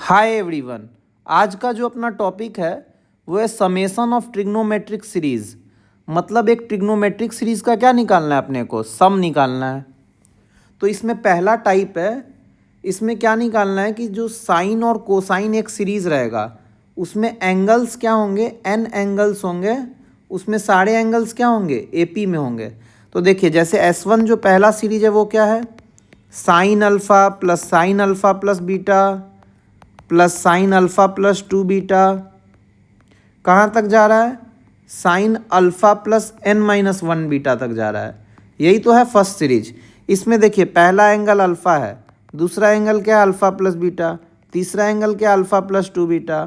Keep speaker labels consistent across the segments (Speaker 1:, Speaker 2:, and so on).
Speaker 1: Hi everyone. आज का जो अपना टॉपिक है वो है समेशन ऑफ ट्रिग्नोमेट्रिक सीरीज। मतलब एक ट्रिग्नोमेट्रिक सीरीज का क्या निकालना है, अपने को सम निकालना है। तो इसमें पहला टाइप है, इसमें क्या निकालना है कि जो साइन और कोसाइन एक सीरीज रहेगा उसमें एंगल्स क्या होंगे, एन एंगल्स होंगे। उसमें सारे एंगल्स क्या होंगे, एपी में होंगे। तो देखिए जैसे S1 जो पहला सीरीज है वो क्या है, sine alpha plus beta plus sine alpha plus 2 beta. कहाँ तक जा रहा है, sine alpha plus n-1 beta तक जा रहा है। यही तो है फर्स्ट सीरीज। इसमें देखिए पहला एंगल अल्फ़ा है, दूसरा एंगल क्या है अल्फ़ा प्लस बीटा, तीसरा एंगल क्या अल्फ़ा प्लस 2 बीटा।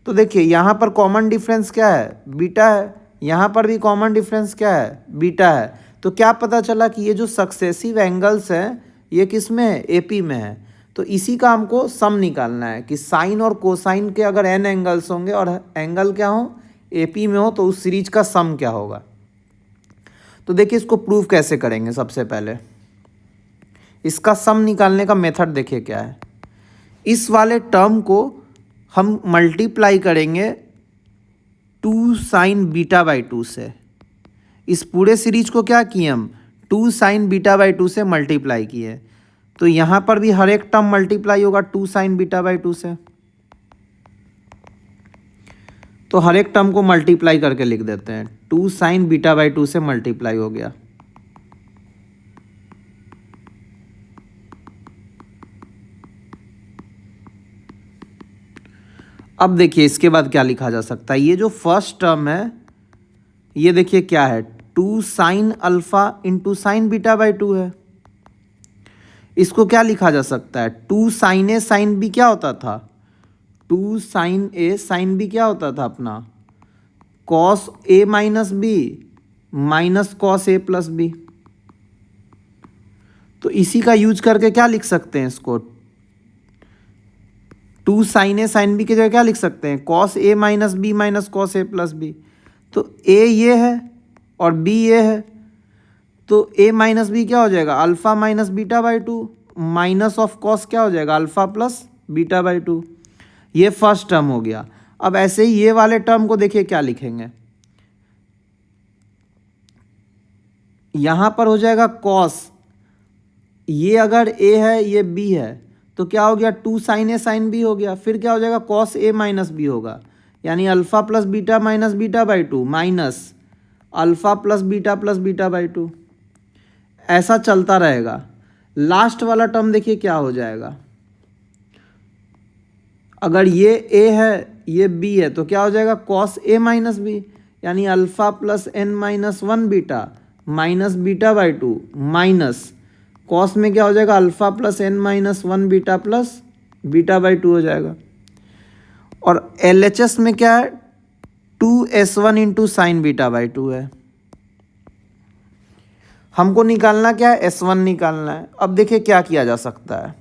Speaker 1: तो देखिए यहाँ पर कॉमन डिफरेंस क्या है, बीटा है। यहाँ पर भी कॉमन डिफरेंस क्या है, बीटा है। तो क्या पता चला कि ये जो सक्सेसिव एंगल्स हैं ये किस में है, एपी में है। तो इसी का हमको सम निकालना है कि साइन और कोसाइन के अगर एन एंगल्स होंगे और एंगल क्या हो, एपी में हो, तो उस सीरीज का सम क्या होगा। तो देखिए इसको प्रूव कैसे करेंगे। सबसे पहले इसका सम निकालने का मेथड देखिए क्या है। इस वाले टर्म को हम मल्टीप्लाई करेंगे 2 साइन बीटा बाई 2 से। इस पूरे सीरीज को क्या किए हम, 2 साइन बीटा बाई 2 से मल्टीप्लाई किए। तो यहाँ पर भी हर एक टर्म मल्टीप्लाई होगा 2 साइन बीटा बाई 2 से। तो हर एक टर्म को मल्टीप्लाई करके लिख देते हैं, 2 साइन बीटा बाई 2 से मल्टीप्लाई हो गया। अब देखिए इसके बाद क्या लिखा जा सकता है। ये जो फर्स्ट टर्म है ये देखिए क्या है, 2 sine alpha into sine beta by 2 है। इसको क्या लिखा जा सकता है, 2 साइन ए साइन बी क्या होता था, 2 साइन ए साइन बी क्या होता था अपना, cos A minus B minus cos A plus B. तो इसी का यूज करके क्या लिख सकते हैं इसको, 2 साइन ए साइन बी की जगह क्या लिख सकते हैं, cos A minus B minus cos A plus B. तो ए ये है और बी ये है, तो ए माइनस बी क्या हो जाएगा, alpha minus beta by 2 minus of cos क्या हो जाएगा, अल्फ़ा प्लस बीटा बाई 2। ये फर्स्ट टर्म हो गया। अब ऐसे ही ये वाले टर्म को देखिए क्या लिखेंगे, यहाँ पर हो जाएगा कॉस, ये अगर ए है ये बी है तो क्या हो गया, 2 साइन ए साइन बी हो गया। फिर क्या हो जाएगा, कॉस ए माइनस बी होगा, यानी alpha plus beta minus beta by 2 minus alpha plus beta by 2। ऐसा चलता रहेगा। लास्ट वाला टर्म देखिए क्या हो जाएगा, अगर ये ए है ये बी है तो क्या हो जाएगा, कॉस ए माइनस बी, यानी alpha plus n-1 beta minus beta by 2 minus cos में क्या हो जाएगा, alpha plus n-1 beta plus beta by 2 हो जाएगा। और LHS में क्या है, 2s1 into sine beta by 2 है। हमको निकालना क्या है, S1 निकालना है। अब देखिए क्या किया जा सकता है,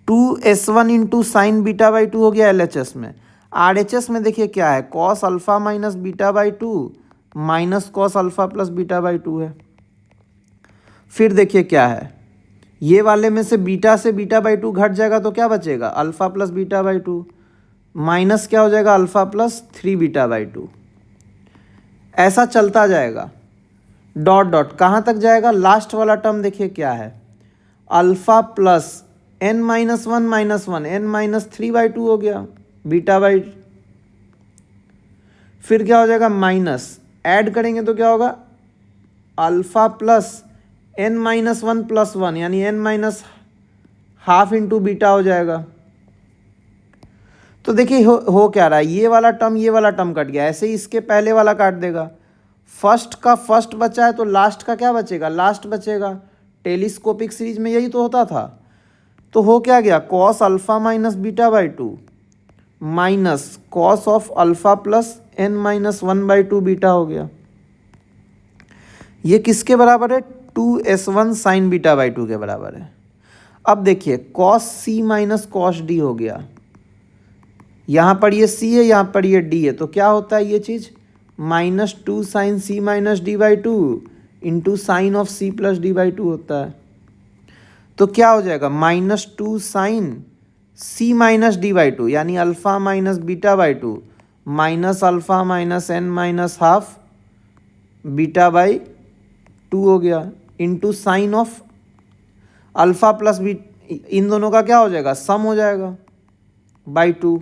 Speaker 1: 2s1 into sine beta by 2 हो गया LHS में। RHS में देखिए क्या है, cos alpha minus beta by 2 minus cos alpha plus beta by 2 है। फिर देखिए क्या है, ये वाले में से बीटा बाई 2 घट जाएगा तो क्या बचेगा, alpha plus beta by 2 minus क्या हो जाएगा, अल्फ़ा प्लस 3 बीटा बाई 2। ऐसा चलता जाएगा, डॉट डॉट कहाँ तक जाएगा। लास्ट वाला टर्म देखिए क्या है, अल्फ़ा प्लस n-1 n-3/2 हो गया बीटा बाई। फिर क्या हो जाएगा, माइनस ऐड करेंगे तो क्या होगा, अल्फ़ा प्लस n-1 प्लस 1 यानी n-हाफ इंटू बीटा हो जाएगा। तो देखिए हो क्या रहा है, ये वाला टर्म कट गया, ऐसे ही इसके पहले वाला काट देगा। फर्स्ट का फर्स्ट बचा है तो लास्ट का क्या बचेगा, लास्ट बचेगा। टेलीस्कोपिक सीरीज में यही तो होता था। तो हो क्या गया, cos alpha minus beta by 2 minus cos of alpha plus n-1/2 beta हो गया। ये किसके बराबर है, 2s1 साइन बीटा बाई 2 के बराबर है। अब देखिए कॉस सी माइनस कॉस डी हो गया, यहाँ पर ये सी है यहाँ पर ये डी है, तो क्या होता है ये चीज़, -2 sine C minus D by 2 into sine of C plus D by 2 होता है। तो क्या हो जाएगा, -2 sine C minus D by two, यानी alpha minus beta by two minus alpha minus N minus half beta by two हो गया, into sine of alpha plus B, इन दोनों का क्या हो जाएगा, सम हो जाएगा बाई टू।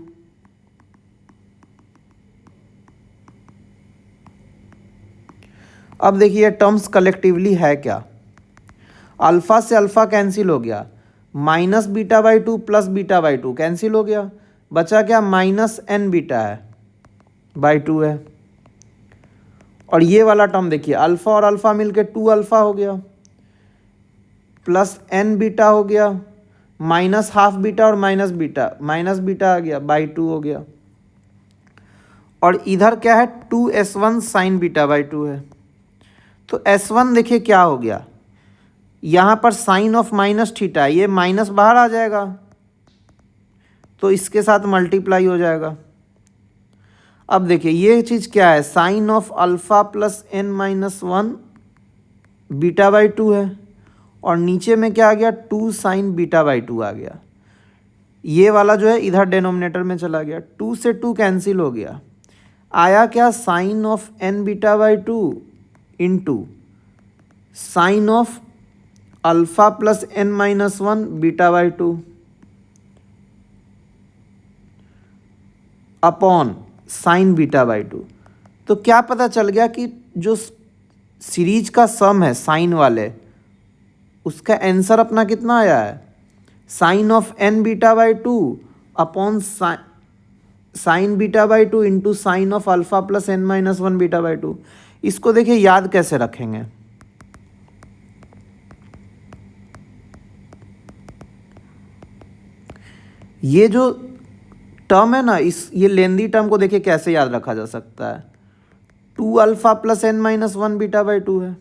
Speaker 1: अब देखिए टर्म्स कलेक्टिवली है क्या, अल्फ़ा से अल्फ़ा कैंसिल हो गया, minus beta by two plus beta by two cancel हो गया, बचा क्या, माइनस एन बीटा है बाई टू है। और ये वाला टर्म देखिए, अल्फ़ा और अल्फ़ा मिलके टू अल्फ़ा हो गया, प्लस एन बीटा हो गया, माइनस हाफ बीटा और माइनस बीटा आ गया बाई टू हो गया। और इधर क्या है, two S one sine beta by two है। तो एस वन देखिए क्या हो गया, यहाँ पर साइन ऑफ माइनस थीटा, ये माइनस बाहर आ जाएगा तो इसके साथ मल्टीप्लाई हो जाएगा। अब देखिए ये चीज़ क्या है, sine of alpha plus N minus one beta by two है, और नीचे में क्या आ गया, two sine beta by two आ गया। ये वाला जो है इधर डिनोमिनेटर में चला गया, टू से टू कैंसिल हो गया, आया क्या, sine of n beta by two into sine of alpha plus N minus one beta by two upon sine beta by two. तो क्या पता चल गया कि जो सीरीज का सम है साइन वाले, उसका आंसर अपना कितना आया है, sine of n beta by two upon sine beta by two into sine of alpha plus N minus one beta by two. इसको देखिए याद कैसे रखेंगे, ये जो टर्म है ना, ये लेंदी टर्म को देखिए कैसे याद रखा जा सकता है, two alpha plus N minus one beta by two है।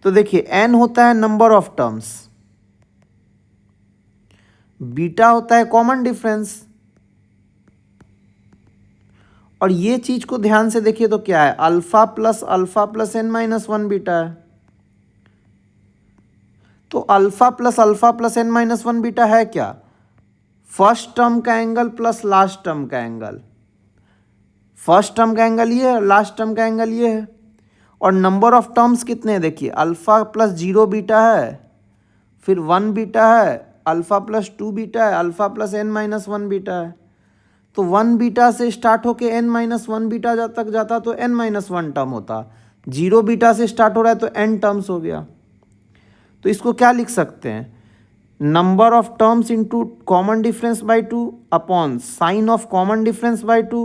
Speaker 1: तो देखिए एन होता है नंबर ऑफ टर्म्स, बीटा होता है कॉमन डिफरेंस, और ये चीज को ध्यान से देखिए तो क्या है, alpha plus N minus one beta है। तो alpha plus N minus one beta है क्या, फर्स्ट टर्म का एंगल प्लस लास्ट टर्म का एंगल, फर्स्ट टर्म का एंगल ये है, लास्ट टर्म का एंगल ये है। और नंबर ऑफ टर्म्स कितने हैं देखिए, अल्फा प्लस जीरो बीटा है, फिर वन बीटा है, अल्फा प्लस टू बीटा है, alpha plus N minus one beta है। तो वन बीटा से स्टार्ट होके एन माइनस वन बीटा तक जाता तो एन माइनस वन टर्म होता, जीरो बीटा से स्टार्ट हो रहा है तो एन टर्म्स हो गया। तो इसको क्या लिख सकते हैं, number of terms into common difference by two upon sine of common difference by two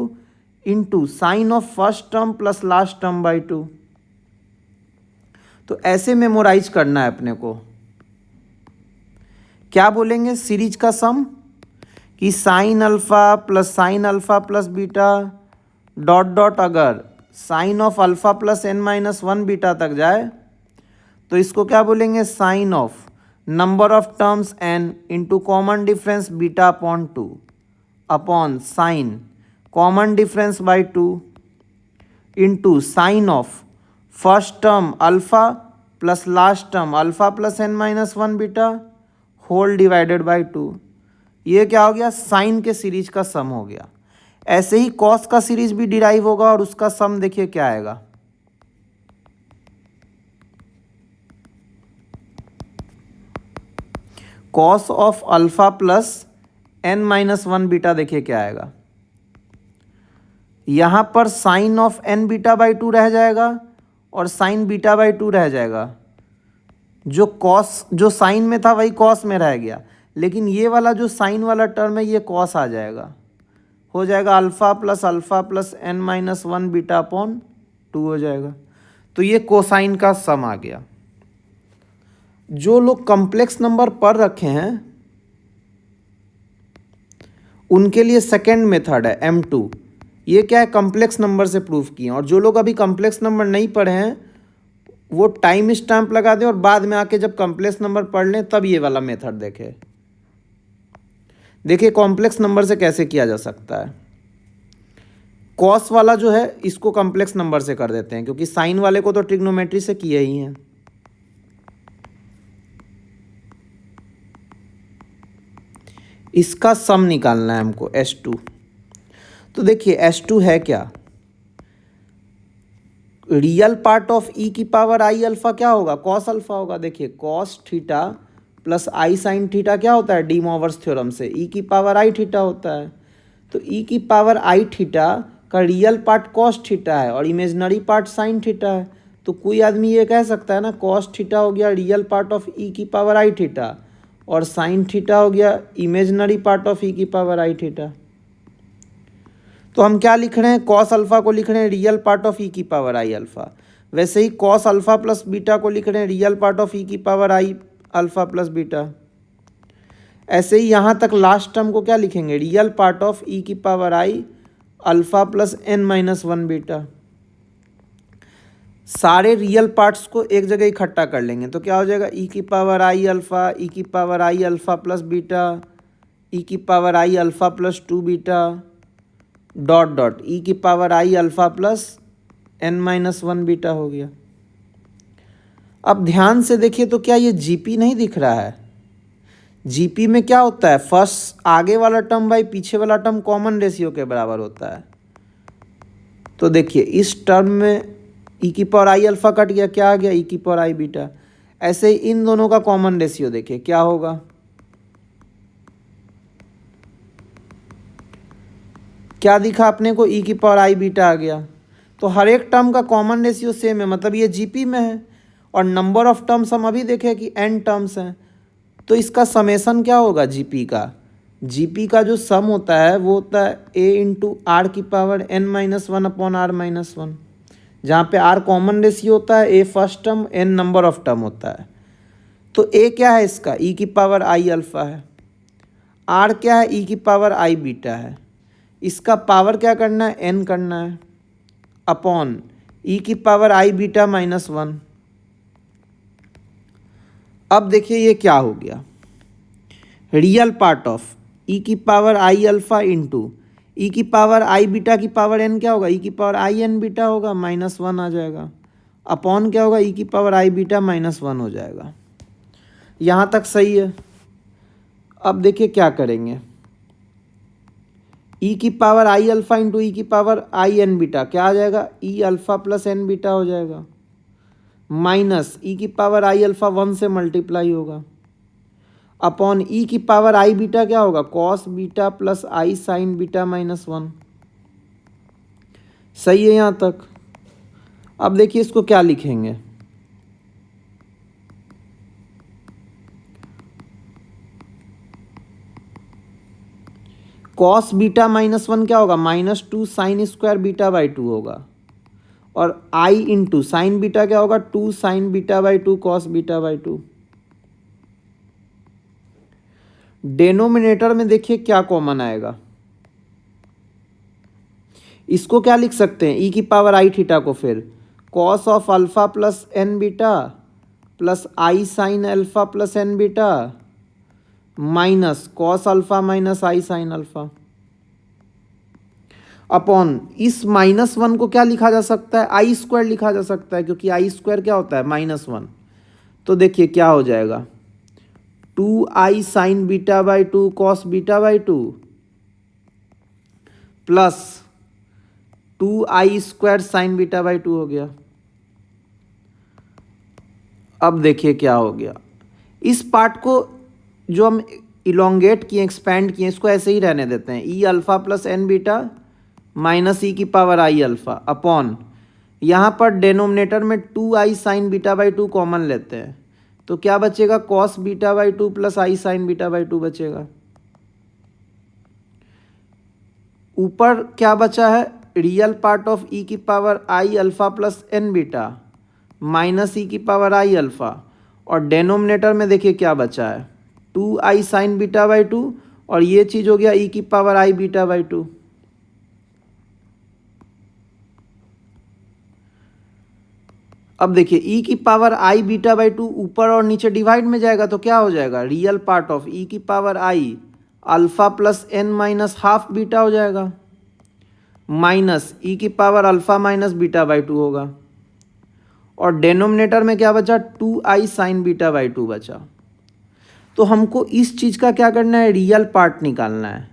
Speaker 1: into sine of first term plus last term by two. तो ऐसे मेमोराइज करना है अपने को। क्या बोलेंगे, सीरीज का सम कि sine alpha plus beta dot dot, अगर sine of alpha plus N minus one beta तक जाए तो इसको क्या बोलेंगे, sine of number of terms N into common difference beta upon two upon sine common difference by two into sine of first term alpha plus last term alpha plus N minus one beta whole divided by two. ये क्या हो गया, sign के series का सम हो गया। ऐसे ही कॉस का सीरीज भी डिराइव होगा और उसका सम देखिए क्या आएगा, cos of alpha plus N minus one beta देखिए क्या आएगा, यहाँ पर sine of n beta by two रह जाएगा और साइन बीटा बाई टू रह जाएगा। जो कॉस जो साइन में था वही कॉस में रह गया, लेकिन ये वाला जो साइन वाला टर्म है ये कॉस आ जाएगा, हो जाएगा alpha plus N minus one beta upon two हो जाएगा। तो ये कोसाइन का सम आ गया। जो लोग कॉम्प्लेक्स नंबर पढ़ रखे हैं उनके लिए सेकेंड मेथड है M2, ये क्या है, कॉम्प्लेक्स नंबर से प्रूफ किए। और जो लोग अभी कॉम्प्लेक्स नंबर नहीं पढ़े हैं वो टाइम स्टैम्प लगा दें और बाद में आके जब कॉम्प्लेक्स नंबर पढ़ लें तब ये वाला मेथड देखें। देखिए कॉम्प्लेक्स नंबर से कैसे किया जा सकता है। कॉस वाला जो है इसको कॉम्प्लेक्स नंबर से कर देते हैं, क्योंकि साइन वाले को तो ट्रिग्नोमेट्री से किए ही हैं। इसका सम निकालना है हमको S2। तो देखिए S2 है क्या, रियल पार्ट ऑफ ई की पावर आई अल्फा क्या होगा, कॉस अल्फा होगा। देखिए cos theta plus I sine theta क्या होता है, डी मोवर्स थ्योरम से ई की पावर आई थीटा होता है। तो ई की पावर आई थीटा का रियल पार्ट कॉस थीटा है और इमेजनरी पार्ट साइन थीटा है। तो कोई आदमी ये कह सकता है ना, कॉस थीटा हो गया रियल पार्ट ऑफ ई की पावर आई थीटा और साइन थीटा हो गया इमेजनरी पार्ट ऑफ ई की पावर आई थीटा। तो हम क्या लिख रहे हैं, कॉस अल्फा को लिख रहे हैं रियल पार्ट ऑफ ई की पावर आई अल्फा। वैसे ही कॉस अल्फा प्लस बीटा को लिख रहे हैं रियल पार्ट ऑफ ई की पावर आई अल्फा प्लस बीटा। ऐसे ही यहाँ तक लास्ट टर्म को क्या लिखेंगे, रियल पार्ट ऑफ ई की पावर आई alpha plus N minus one beta. सारे रियल पार्ट्स को एक जगह इकट्ठा कर लेंगे तो क्या हो जाएगा, ई की पावर आई अल्फा, ई की पावर आई अल्फा प्लस बीटा, ई की पावर आई alpha plus two beta dot dot e की पावर आई alpha plus N minus one beta हो गया। अब ध्यान से देखिए तो क्या ये जीपी नहीं दिख रहा है, जीपी में क्या होता है, फर्स्ट आगे वाला टर्म बाई पीछे वाला टर्म कॉमन रेशियो के बराबर होता है। तो देखिए इस टर्म में ई की पावर आई अल्फा कट गया, क्या आ गया ई की पावर आई बीटा। ऐसे ही इन दोनों का कॉमन रेशियो देखिए क्या होगा, क्या दिखा अपने को, ई की पावर आई बीटा आ गया। तो हर एक टर्म का कॉमन रेशियो सेम है, मतलब ये जीपी में है। और नंबर ऑफ टर्म्स हम अभी देखें कि एन टर्म्स हैं, तो इसका समेसन क्या होगा जीपी का, जीपी का जो सम होता है वो होता है ए इंटू आर की power N minus one upon R minus one, जहाँ पे आर कॉमन रेशियो होता है, A first term, N number of term होता है। तो ए क्या है इसका, ई की पावर आई अल्फा है, आर क्या है, ई की पावर आई बीटा है, इसका पावर क्या करना है, एन करना है, अपॉन ई की power i beta minus one. अब देखिए ये क्या हो गया, रियल पार्ट ऑफ ई की पावर आई अल्फा इंटू ई की पावर आई बीटा की पावर एन क्या होगा, ई की पावर आई एन बीटा होगा, माइनस वन आ जाएगा, अपॉन क्या होगा, ई की power i beta minus one हो जाएगा। यहाँ तक सही है। अब देखिए क्या करेंगे, ई की पावर आई अल्फा इंटू ई की पावर आई एन बीटा क्या आ जाएगा, ई अल्फा प्लस एन बीटा हो जाएगा, माइनस ई की पावर आई अल्फा वन से मल्टीप्लाई होगा, अपॉन ई की पावर आई बीटा क्या होगा, cos beta plus I sine beta minus one. सही है यहाँ तक। अब देखिए इसको क्या लिखेंगे, कॉस बीटा माइनस वन क्या होगा, minus two sine square beta by two होगा, और आई इंटू साइन बीटा क्या होगा, two sine beta by two cos beta by two. Denominator में देखिए क्या कॉमन आएगा, इसको क्या लिख सकते हैं, ई की पावर आई थीटा को फिर cos of alpha plus N beta plus I sine alpha plus N beta minus cos alpha minus I sine alpha, upon इस माइनस वन को क्या लिखा जा सकता है, आई स्क्वायर लिखा जा सकता है, क्योंकि आई स्क्वायर क्या होता है, माइनस वन। तो देखिए क्या हो जाएगा, two I sine beta by two cos beta by two plus two I square sine beta by two हो गया। अब देखिए क्या हो गया, इस पार्ट को जो हम इलोंगेट किए, एक्सपैंड किए, इसको ऐसे ही रहने देते हैं, e alpha plus N beta minus ई की पावर आई अल्फा, अपॉन यहाँ पर डेनोमिनेटर में two I sine beta by two कॉमन लेते हैं, तो क्या बचेगा, cos beta by two plus I sine beta by two बचेगा। ऊपर क्या बचा है, रियल पार्ट ऑफ ई की पावर आई alpha plus N beta minus ई की पावर आई अल्फा, और डेनोमिनेटर में देखिए क्या बचा है, two I sine beta by two, और ये चीज़ हो गया ई की power i beta by two. अब देखिए ई की power i beta by two ऊपर और नीचे डिवाइड में जाएगा तो क्या हो जाएगा, रियल पार्ट ऑफ ई की पावर आई alpha plus N minus half beta हो जाएगा, माइनस ई की power alpha minus beta by two होगा, और डेनोमिनेटर में क्या बचा, two I sine beta by two बचा। तो हमको इस चीज़ का क्या करना है, रियल पार्ट निकालना है।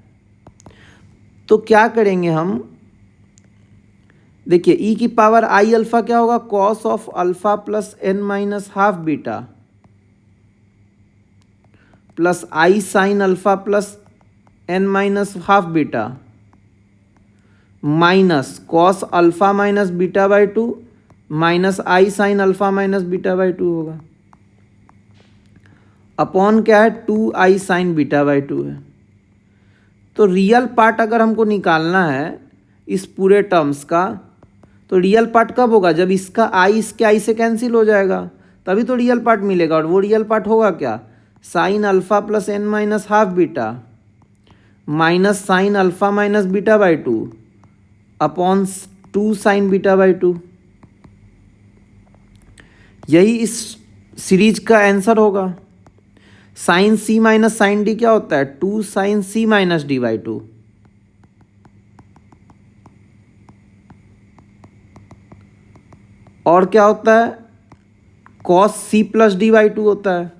Speaker 1: तो क्या करेंगे हम, देखिए ई की पावर आई अल्फा क्या होगा, cos of alpha plus N minus half beta plus I sine alpha plus N minus half beta minus cos alpha minus beta by two minus I sine alpha minus beta by two होगा, upon क्या है, two I sine beta by two है। तो real part अगर हमको निकालना है इस पूरे टर्म्स का, तो रियल पार्ट कब होगा, जब इसका आई इसके आई से कैंसिल हो जाएगा, तभी तो रियल पार्ट मिलेगा। और वो रियल पार्ट होगा क्या, sine alpha plus N minus half beta minus sine alpha minus beta by two upon two sine beta by two. यही इस सीरीज का आंसर होगा। Sine C minus sine D क्या होता है, two sine C minus D by two. और क्या होता है, cos C plus D by two होता है।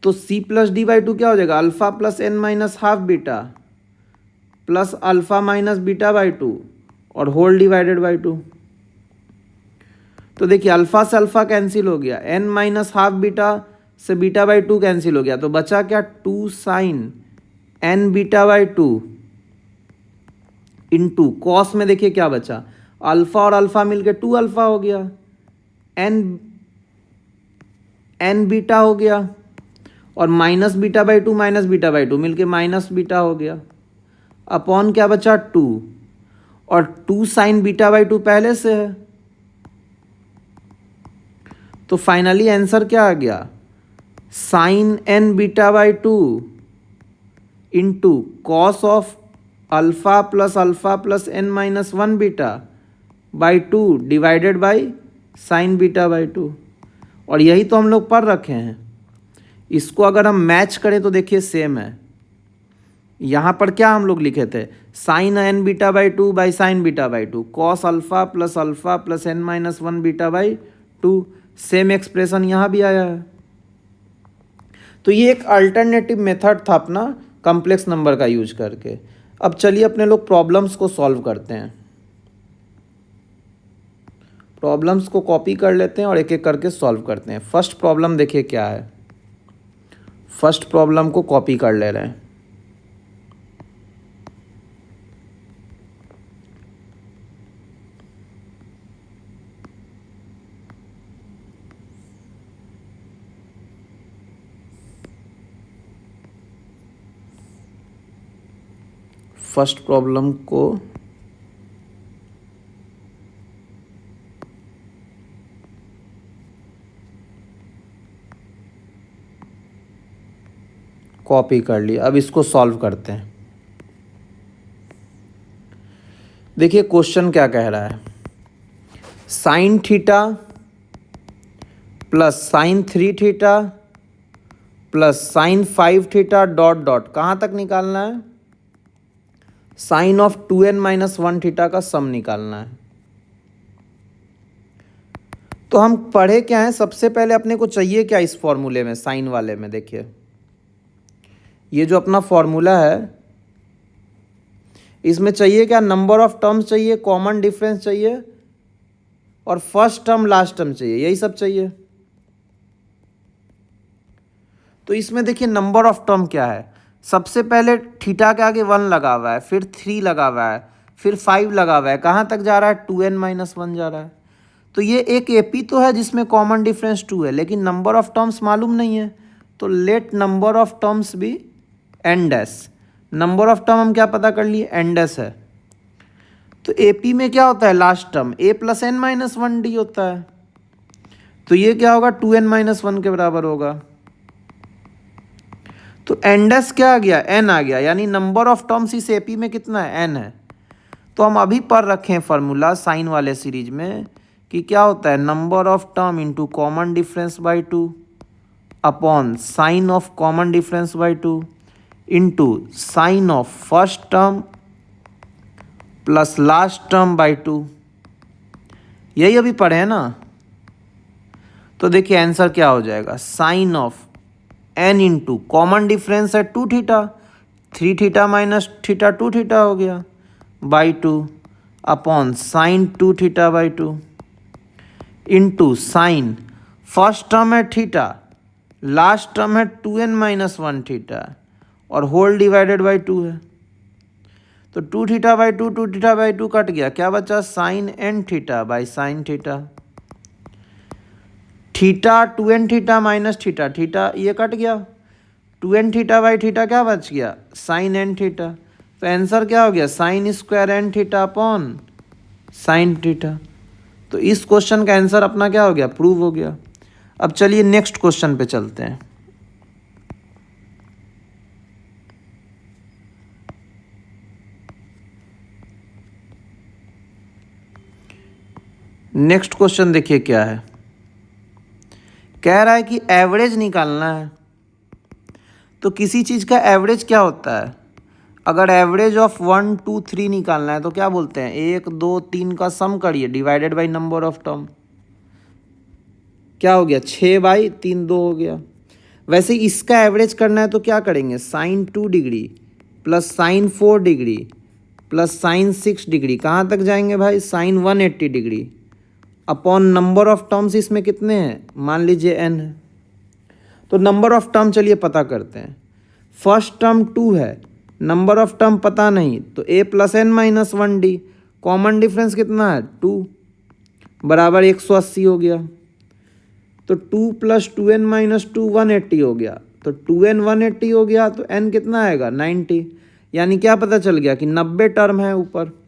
Speaker 1: तो C plus D by two क्या हो जाएगा, alpha plus N minus half beta plus alpha minus beta by two और होल डिवाइडेड बाई टू। तो देखिए अल्फा से अल्फा कैंसिल हो गया, एन माइनस हाफ बीटा से बीटा बाई टू कैंसिल हो गया, तो बचा क्या, two sine n beta by two into cos में देखिए क्या बचा, अल्फा और अल्फा मिलके टू अल्फा हो गया, एन बीटा हो गया, और माइनस बीटा बाई टू मिलके माइनस बीटा हो गया, अपॉन क्या बचा, टू, और two sine beta by two पहले से है। तो फाइनली आंसर क्या आ गया, sine n beta by two into cos of alpha plus N minus one beta by two divided by sine beta by two. और यही तो हम लोग पढ़ रखे हैं। इसको अगर हम मैच करें तो देखिए सेम है। यहाँ पर क्या हम लोग लिखे थे, sine n beta by two by sine beta by two, cos alpha plus N minus one beta by two. Same expression यहाँ भी आया है। तो ये एक अल्टरनेटिव मेथड था अपना कॉम्प्लेक्स नंबर का यूज करके। अब चलिए अपने लोग प्रॉब्लम्स को सॉल्व करते हैं। प्रॉब्लम्स को कॉपी कर लेते हैं और एक एक करके सॉल्व करते हैं। फर्स्ट प्रॉब्लम देखिए क्या है। फर्स्ट प्रॉब्लम को कॉपी कर ले रहे हैं। फर्स्ट प्रॉब्लम को कॉपी कर लिया। अब इसको सॉल्व करते हैं। देखिए क्वेश्चन क्या कह रहा है, sine theta plus sine three theta plus sine five theta dot dot कहाँ तक निकालना है, sine of two n minus one theta का सम निकालना है। तो हम पढ़े क्या है, सबसे पहले अपने को चाहिए क्या इस फॉर्मूले में, साइन वाले में। देखिए ये जो अपना फॉर्मूला है इसमें चाहिए क्या, नंबर ऑफ टर्म्स चाहिए, कॉमन डिफरेंस चाहिए और फर्स्ट टर्म लास्ट टर्म चाहिए, यही सब चाहिए। तो इसमें देखिए नंबर ऑफ टर्म क्या है, सबसे पहले थीटा के आगे वन लगा हुआ है, फिर थ्री लगा हुआ है, फिर फाइव लगा हुआ है, कहाँ तक जा रहा है, टू एन माइनस वन जा रहा है। तो ये एक एपी तो है जिसमें कॉमन डिफरेंस टू है, लेकिन नंबर ऑफ टर्म्स मालूम नहीं है। तो लेट नंबर ऑफ टर्म्स भी n dash. Number of term हम क्या पता कर लिए, एन डैश है। तो एपी में क्या होता है, last term a plus N minus one d होता है। तो ये क्या होगा, टू एन माइनस वन के बराबर होगा। तो एन डैश क्या आ गया, एन आ गया, यानी नंबर ऑफ टर्म्स इस एपी में कितना है, एन है। तो हम अभी पढ़ रखे हैं फॉर्मूला साइन वाले सीरीज में कि क्या होता है, number of term into common difference by two upon sine of common difference by two into sine of first term plus last term by two. यही अभी पढ़े हैं ना। तो देखिए आंसर क्या हो जाएगा, sine of n into common difference है 2 theta, 3 theta minus theta 2 theta हो गया by 2 upon sine 2 theta by 2 into sine first term है थीटा, लास्ट टर्म है 2n माइनस 1 थीटा और होल डिवाइडेड बाई 2 है। तो 2 theta by 2 2 theta by 2 cut गया, क्या बचा sine n theta by sine theta. Theta 2n theta minus theta, theta ये cut गया, 2n थीटा बाई थीटा क्या बच गया साइन n थीटा। तो आंसर क्या हो गया sine square n theta upon sine theta. तो इस क्वेश्चन का आंसर अपना क्या हो गया प्रूव हो गया। अब चलिए नेक्स्ट क्वेश्चन पे चलते हैं। नेक्स्ट क्वेश्चन देखिए क्या है, कह रहा है कि एवरेज निकालना है। तो किसी चीज़ का एवरेज क्या होता है, अगर एवरेज ऑफ 1 2 3 निकालना है तो क्या बोलते हैं 1 2 3 का सम करिए divided by number of term, क्या हो गया 6 बाई 3 2 हो गया। वैसे इसका एवरेज करना है तो क्या करेंगे sine 2 degree plus sine 4 degree plus sine 6 degree, कहाँ तक जाएंगे भाई sine 180 degree upon number of terms इसमें कितने हैं मान लीजिए n है। तो नंबर ऑफ टर्म चलिए पता करते हैं। फर्स्ट टर्म 2 है, नंबर ऑफ टर्म पता नहीं, तो a plus N minus 1d, common difference कितना है 2 बराबर 180 हो गया। तो 2 प्लस 2n माइनस 2 180 हो गया, तो 2n 180 हो गया, तो n कितना आएगा 90, यानी क्या पता चल गया कि 90 टर्म है ऊपर।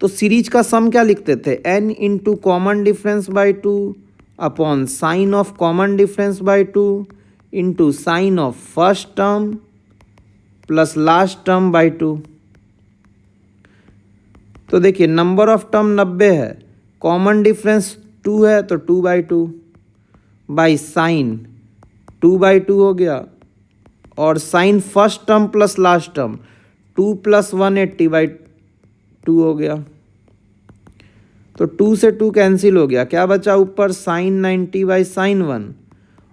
Speaker 1: तो सीरीज का सम क्या लिखते थे n into common difference by 2 upon sine of common difference by 2 into sine of first term plus last term by 2। तो देखिए नंबर ऑफ टर्म 90 है, कॉमन डिफरेंस 2 है तो 2 बाई 2 बाई साइन 2 बाई 2 हो गया, और sine first term plus last term 2 plus 180 by 2 हो गया। तो 2 से 2 कैंसिल हो गया, क्या बचा ऊपर साइन 90 बाई साइन 1,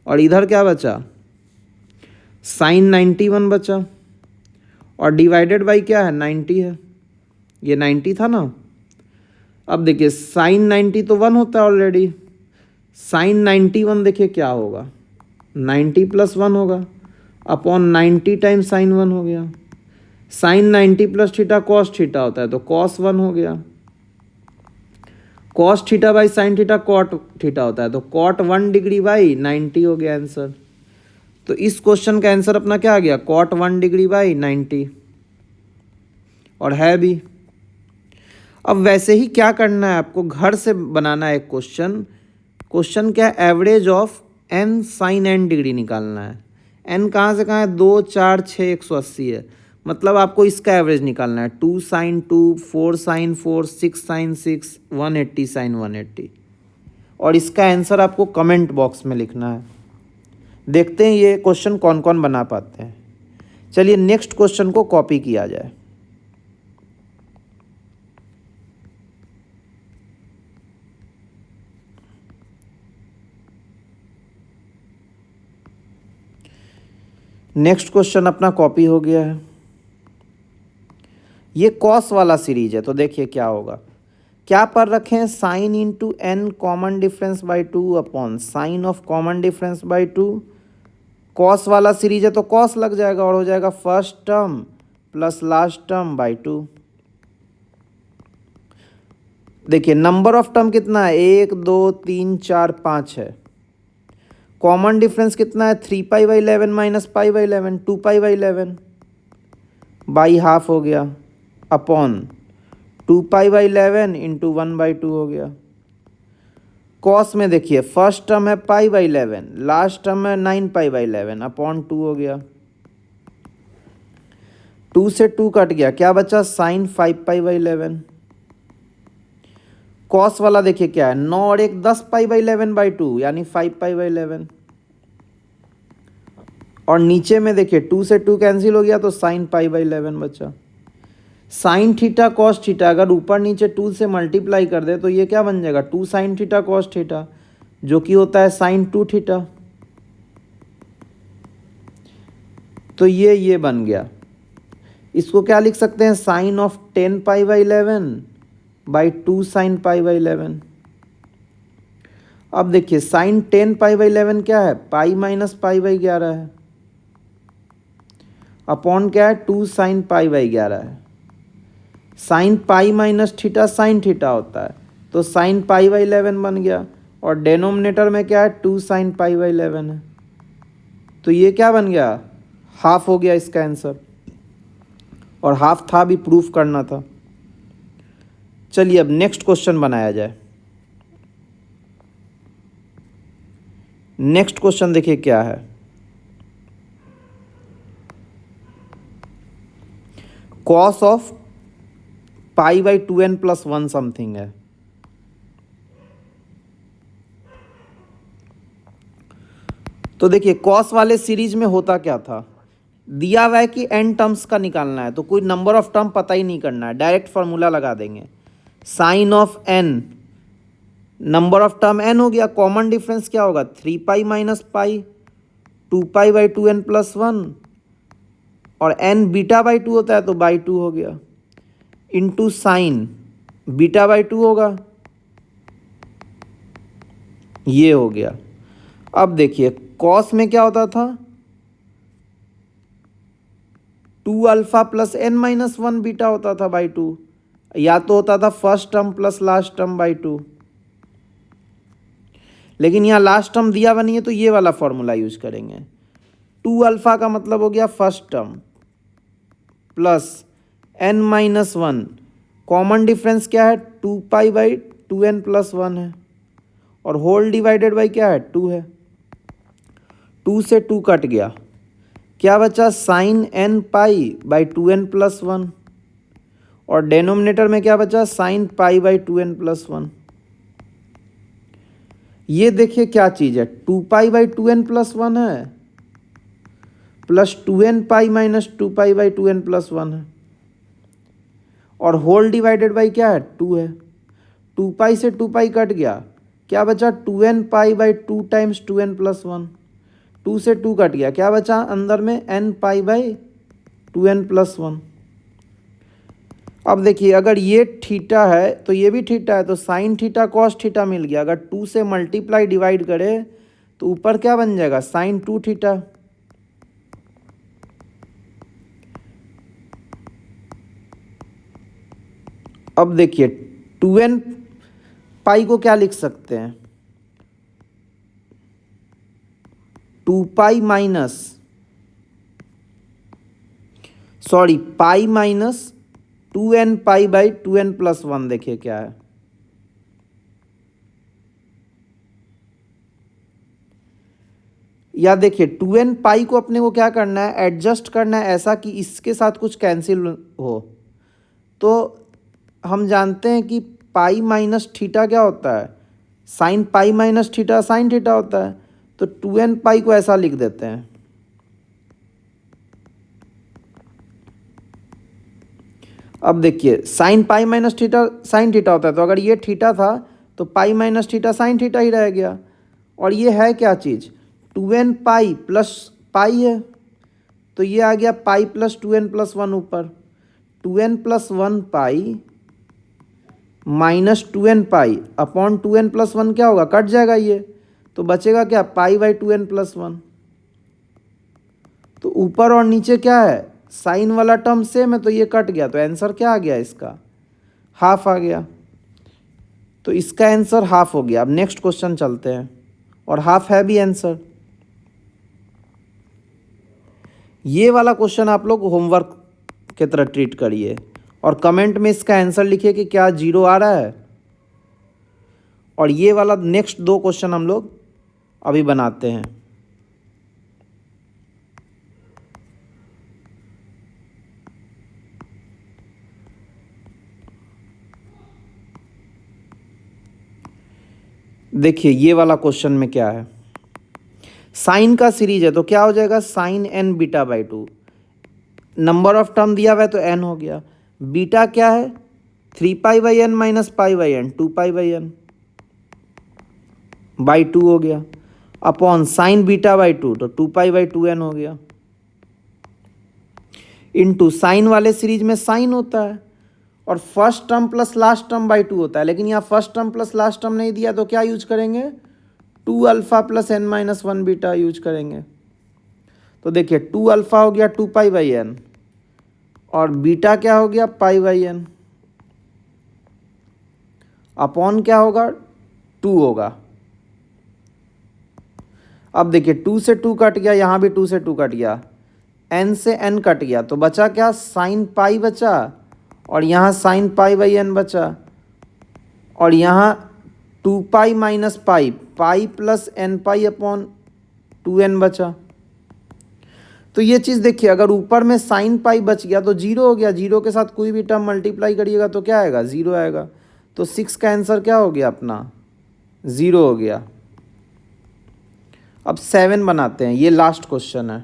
Speaker 1: और इधर क्या बचा साइन 91 बचा, और डिवाइडेड बाई क्या है 90 है, ये 90 था ना। अब देखिए साइन 90 तो 1 होता है ऑलरेडी, साइन 91 देखिए क्या होगा 90 प्लस 1 होगा अपॉन 90 टाइम्स साइन 1 हो गया। Sine 90 plus theta cos theta होता है तो कॉस 1 हो गया, cos theta by sine theta cot theta होता है तो कॉट 1 डिग्री बाई 90 हो गया आंसर। तो इस क्वेश्चन का आंसर अपना क्या आ गया कॉट 1 डिग्री बाई 90, और है भी। अब वैसे ही क्या करना है आपको, घर से बनाना है एक क्वेश्चन। क्वेश्चन क्या है average of n sine n degree निकालना है। n कहाँ से कहाँ है 2 4 6 180 है, मतलब आपको इसका एवरेज निकालना है 2 साइन 2 4 साइन 4 6 साइन 6 180 साइन 180, और इसका आंसर आपको कमेंट बॉक्स में लिखना है। देखते हैं ये क्वेश्चन कौन कौन बना पाते हैं। चलिए नेक्स्ट क्वेश्चन को कॉपी किया जाए। नेक्स्ट क्वेश्चन अपना कॉपी हो गया है, ये कॉस वाला सीरीज है। तो देखिए क्या होगा, क्या पर रखे हैं sine into n common difference by 2 upon sine of common difference by 2। Cos वाला सीरीज है तो कॉस लग जाएगा और हो जाएगा first term plus last term by 2। देखिए नंबर ऑफ टर्म कितना है 1 2 3 4 5 है, कॉमन डिफरेंस कितना है 3 pi by 11 minus pi by 11 2 pi by 11 by half हो गया upon 2 pi by 11 into 1 by 2 हो गया। कॉस में देखिए फर्स्ट टर्म है पाई बाई 11, लास्ट टर्म है 9 पाई बाई 11 अपॉन 2 हो गया। 2 से 2 कट गया, क्या बचा साइन 5 पाई बाई 11। कॉस वाला देखिए क्या है 9 और 1 10 पाई बाई 11 बाई 2 यानी 5 पाई बाई 11, और नीचे में देखिए 2 से 2 कैंसिल हो गया तो साइन पाई बाई 11 बचा। साइन थीटा कॉस थीटा अगर ऊपर नीचे 2 से मल्टीप्लाई कर दे तो ये क्या बन जाएगा 2 साइन थीटा कॉस थीटा, जो कि होता है साइन 2 थीटा। तो ये बन गया। इसको क्या लिख सकते हैं, साइन ऑफ 10π/11 बाई 2 साइन π/11। अब देखिए साइन 10π/11 क्या है, पाई माइनस π/11 है, अपॉन क्या है 2 साइन π/11 है। Sign pi minus theta sine theta होता है, तो साइन π/11 बन गया, और डेनोमिनेटर में क्या है 2 साइन π/11 है, तो ये क्या बन गया, हाफ हो गया इसका आंसर, और हाफ था भी प्रूफ करना था। चलिए अब नेक्स्ट क्वेश्चन बनाया जाए। नेक्स्ट क्वेश्चन देखिए क्या है, कॉस ऑफ π/2n + 1 समथिंग है। तो देखिए कॉस वाले सीरीज में होता क्या था, दिया हुआ है कि n टर्म्स का निकालना है, तो कोई नंबर ऑफ टर्म पता ही नहीं करना है, डायरेक्ट फॉर्मूला लगा देंगे। Sine of n, number of term n हो गया, कॉमन डिफरेंस क्या होगा 3π - π, 2π/2n + 1, और n β/2 होता है तो /2 हो गया, इंटू साइन β/2 होगा, ये हो गया। अब देखिए कॉस में क्या होता था, 2α + n-1 बीटा होता था /2, या तो होता था first term plus last term /2, लेकिन यहाँ लास्ट टर्म दिया हुआ नहीं है तो ये वाला फॉर्मूला यूज करेंगे। 2α का मतलब हो गया first term plus n-1, common difference क्या है 2π/2n + 1 है, और होल डिवाइडेड बाई क्या है 2 है, 2 से 2 कट गया, क्या बचा साइन nπ/2n + 1, और डेनोमिनेटर में क्या बचा साइन π/2n + 1। ये देखिए क्या चीज़ है, 2π/2n + 1 है, प्लस 2nπ - 2π/2n + 1 है, और होल डिवाइडेड बाई क्या है 2 है, 2π से 2π कट गया, क्या बचा 2nπ/2 टाइम्स 2n + 1, 2 से 2 कट गया, क्या बचा अंदर में nπ/2n + 1। अब देखिए अगर ये थीटा है तो ये भी थीटा है, तो साइन थीटा कॉस थीटा मिल गया, अगर 2 से मल्टीप्लाई डिवाइड करें तो ऊपर क्या बन जाएगा साइन 2 थीटा। अब देखिए 2nπ को क्या लिख सकते हैं, 2π minus sorry pi minus 2nπ/2n + 1, देखिए क्या है, या देखिए 2nπ को अपने को क्या करना है, एडजस्ट करना है ऐसा कि इसके साथ कुछ कैंसिल हो। तो हम जानते हैं कि पाई माइनस थीटा क्या होता है, sign pi minus theta sine theta होता है, तो 2nπ को ऐसा लिख देते हैं। अब देखिए sine pi minus theta sine theta होता है, तो अगर ये थीटा था तो pi minus theta sine theta ही रह गया, और ये है क्या चीज़ 2nπ प्लस पाई है, तो ये आ गया पाई प्लस 2n + 1 ऊपर, 2n + 1π minus 2nπ upon 2n + 1 क्या होगा, कट जाएगा ये, तो बचेगा क्या π/2n + 1। तो ऊपर और नीचे क्या है, साइन वाला टर्म सेम है तो ये कट गया, तो आंसर क्या आ गया इसका, हाफ आ गया, तो इसका आंसर हाफ हो गया। अब नेक्स्ट क्वेश्चन चलते हैं, और हाफ है भी आंसर। ये वाला क्वेश्चन आप लोग होमवर्क की तरह ट्रीट करिए, और कमेंट में इसका आंसर लिखिए कि क्या 0 आ रहा है। और ये वाला नेक्स्ट 2 क्वेश्चन हम लोग अभी बनाते हैं। देखिए ये वाला क्वेश्चन में क्या है, साइन का सीरीज है तो क्या हो जाएगा sine n β/2, number of term दिया हुआ है तो n हो गया, बीटा क्या है 3π/n - π/n 2π/n /2 हो गया, अपॉन साइन β/2 तो 2π/2n हो गया। इंटू साइन वाले सीरीज में साइन होता है और first term plus last term by two होता है, लेकिन यहाँ first term plus last term नहीं दिया तो क्या यूज करेंगे, 2α प्लस n-1 बीटा यूज करेंगे। तो देखिए 2α हो गया 2π/n और बीटा क्या हो गया π/n, अपॉन क्या होगा 2 होगा। अब देखिए 2 से 2 कट गया, यहाँ भी 2 से 2 कट गया, n से n कट गया, तो बचा क्या साइन पाई बचा और यहाँ साइन π/n बचा और यहाँ 2π minus pi, pi plus n π/2n बचा। तो ये चीज़ देखिए, अगर ऊपर में साइन पाई बच गया तो जीरो हो गया, जीरो के साथ कोई भी टर्म मल्टीप्लाई करिएगा तो क्या आएगा, जीरो आएगा। तो 6 का आंसर क्या हो गया अपना, जीरो हो गया। अब 7 बनाते हैं, ये लास्ट क्वेश्चन है।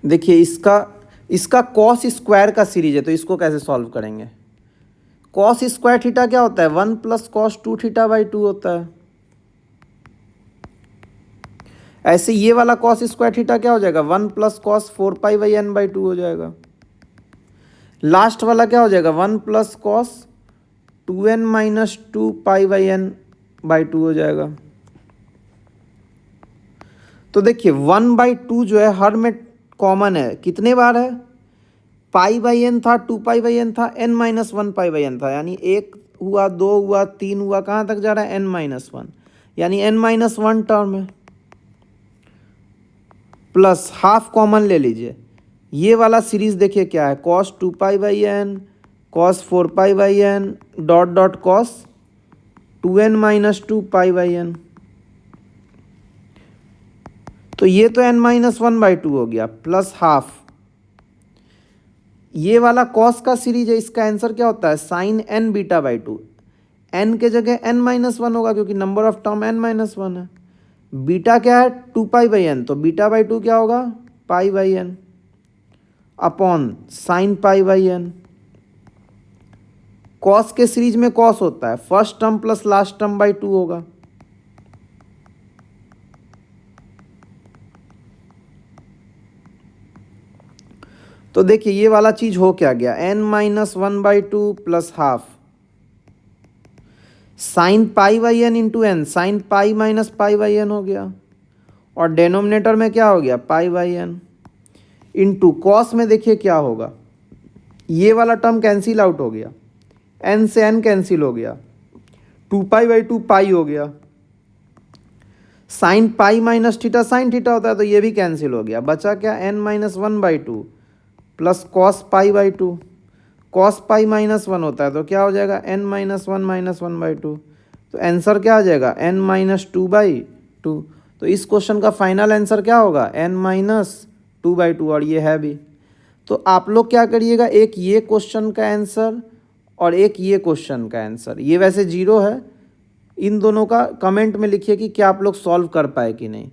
Speaker 1: देखिए इसका कॉस स्क्वायर का सीरीज है, तो इसको कैसे सॉल्व करेंगे। कॉस स्क्वायर थीटा क्या होता है, 1 प्लस कॉस 2 थीटा बाई 2 होता है। ऐसे ये वाला कॉस स्क्वायर थीटा क्या हो जाएगा, 1 प्लस कॉस 4π/n/2 हो जाएगा। लास्ट वाला क्या हो जाएगा, 1 plus cos 2n minus 2π/n/2 हो जाएगा। तो देखिए 1/2 जो है हर में कॉमन है, कितने बार है, π/n था, 2π/n था, n-1π/n था, यानी 1 हुआ, 2 हुआ, 3 हुआ, कहाँ तक जा रहा है n-1, यानी n-1 टर्म है। प्लस हाफ कॉमन ले लीजिए, ये वाला सीरीज देखिए क्या है, cos 2π/n, cos 4π/n dot dot cos 2n-2π/n। तो ये तो n-1/2 हो गया, प्लस हाफ। ये वाला cos का सीरीज है, इसका आंसर क्या होता है, साइन n बीटा/2। n के जगह n-1 होगा क्योंकि नंबर ऑफ टर्म n-1 है। बीटा क्या है 2π/n, तो बीटा/2 क्या होगा π/n upon sine π/n। Cos के सीरीज में कॉस होता है, first term plus last term by 2 होगा। तो देखिए ये वाला चीज हो क्या गया, n-1/2 plus half sine π/n into n, sine pi minus π/n हो गया और डेनोमिनेटर में क्या हो गया π/n इंटू कॉस में देखिए क्या होगा, ये वाला टर्म कैंसिल आउट हो गया, n से n कैंसिल हो गया, 2π/2 पाई हो गया, sign pi minus theta sine theta होता है तो ये भी कैंसिल हो गया, बचा क्या n-1/2 प्लस कॉस π/2, कॉस π-1 होता है तो क्या हो जाएगा n-1/2। तो आंसर क्या आ जाएगा n-2/2। तो इस क्वेश्चन का फाइनल आंसर क्या होगा n-2/2 और ये है भी। तो आप लोग क्या करिएगा, एक ये क्वेश्चन का आंसर और एक ये क्वेश्चन का आंसर, ये वैसे जीरो है, इन दोनों का कमेंट में लिखिए कि क्या आप लोग सॉल्व कर पाए कि नहीं।